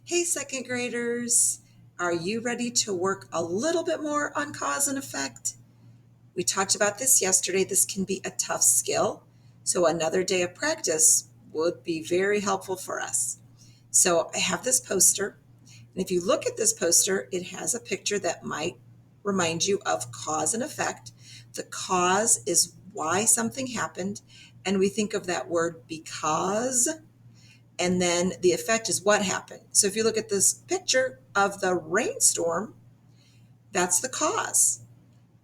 Hey, second graders, are you ready to work a little bit more on cause and effect? We talked about this yesterday. This can be a tough skill, so another day of practice would be very helpful for us. So I have this poster, and if you look at this poster, it has a picture that might remind you of cause and effect. The cause is why something happened, and we think of that word because. And then the effect is what happened. So if you look at this picture of the rainstorm, that's the cause.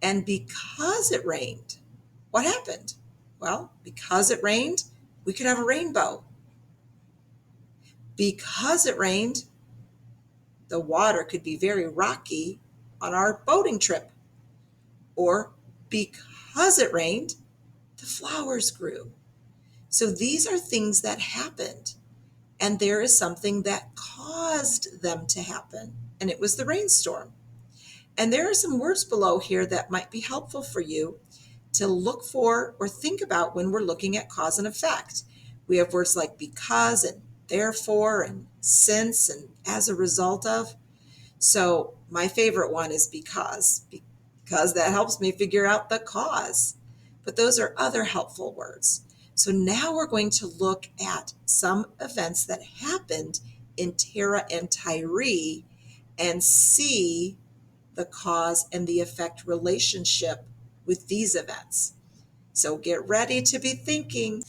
And because it rained, what happened? Well, because it rained, we could have a rainbow. Because it rained, the water could be very rocky on our boating trip. Or because it rained, the flowers grew. So these are things that happened. And there is something that caused them to happen, and it was the rainstorm. And there are some words below here that might be helpful for you to look for or think about when we're looking at cause and effect. We have words like because and therefore and since and as a result of. So my favorite one is because that helps me figure out the cause. But those are other helpful words. So now we're going to look at some events that happened in Tara and Tiree and see the cause and the effect relationship with these events. So get ready to be thinking.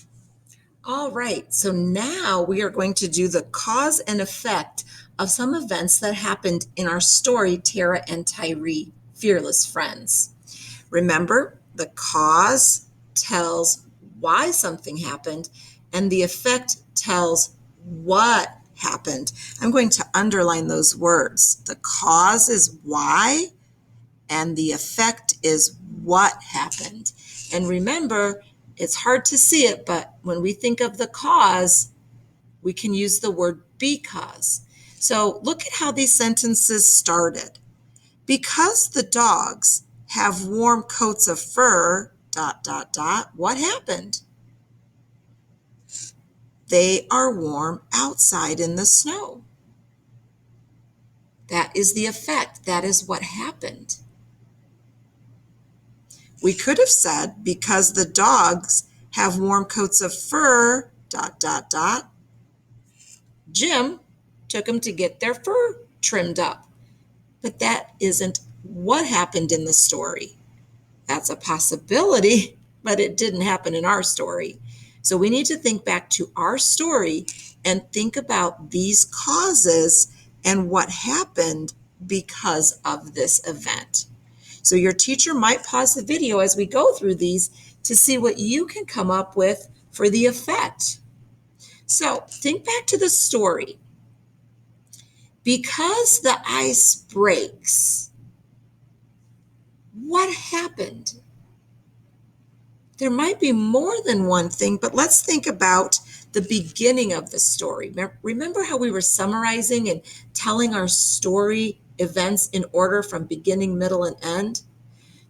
All right, so now we are going to do the cause and effect of some events that happened in our story, Tara and Tiree, Fearless Friends. Remember, the cause tells why something happened, and the effect tells what happened. I'm going to underline those words. The cause is why, and the effect is what happened. And remember, it's hard to see it, but when we think of the cause, we can use the word because. So look at how these sentences started. Because the dogs have warm coats of fur, ... what happened? They are warm outside in the snow. That is the effect. That is what happened. We could have said, because the dogs have warm coats of fur, ... Jim took them to get their fur trimmed up. But that isn't what happened in the story. That's a possibility, but it didn't happen in our story. So we need to think back to our story and think about these causes and what happened because of this event. So your teacher might pause the video as we go through these to see what you can come up with for the effect. So think back to the story. Because the ice breaks, what happened? There might be more than one thing, but let's think about the beginning of the story. Remember how we were summarizing and telling our story events in order from beginning, middle, and end?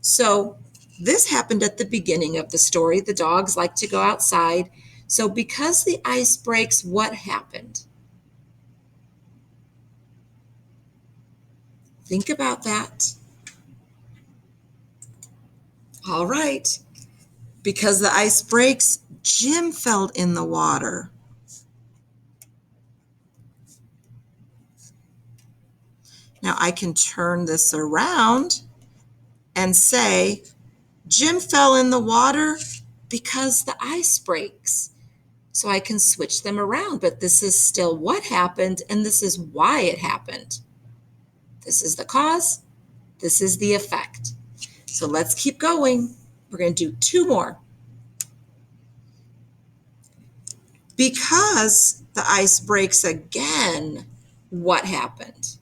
So this happened at the beginning of the story. The dogs like to go outside. So because the ice breaks, what happened? Think about that. All right. Because the ice breaks, Jim fell in the water. Now I can turn this around and say, Jim fell in the water because the ice breaks. So I can switch them around, but this is still what happened, and this is why it happened. This is the cause, this is the effect. So let's keep going. We're going to do two more. Because the ice breaks again, what happened?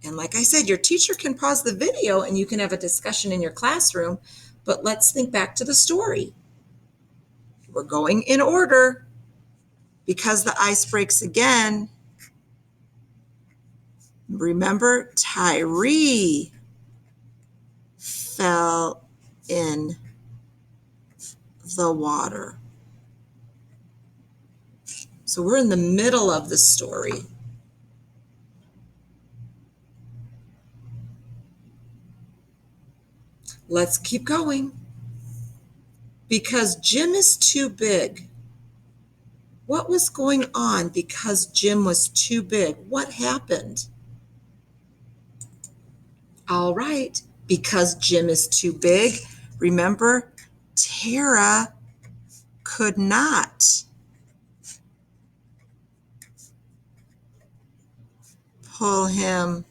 And like I said, your teacher can pause the video and you can have a discussion in your classroom, but let's think back to the story. We're going in order. Because the ice breaks again, remember, Tiree fell in the water. So we're in the middle of the story. Let's keep going. Because Jim is too big. What was going on because Jim was too big? What happened? All right, because Jim is too big, remember, Tara could not pull him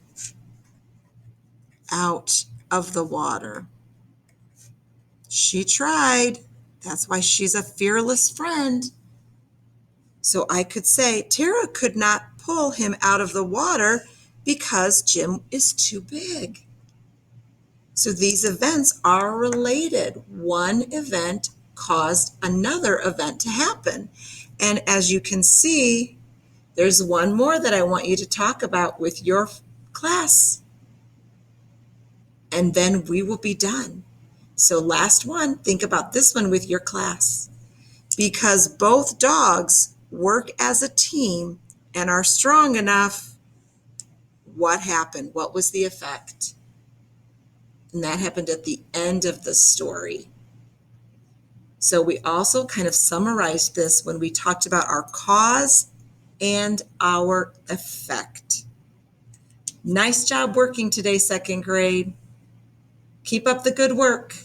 out of the water. She tried. That's why she's a fearless friend. So I could say Tara could not pull him out of the water because Jim is too big. So these events are related. One event caused another event to happen. And as you can see, there's one more that I want you to talk about with your class. And then we will be done. So last one, think about this one with your class. Because both dogs work as a team and are strong enough, what happened? What was the effect? And that happened at the end of the story. So we also kind of summarized this when we talked about our cause and our effect. Nice job working today, second grade. Keep up the good work.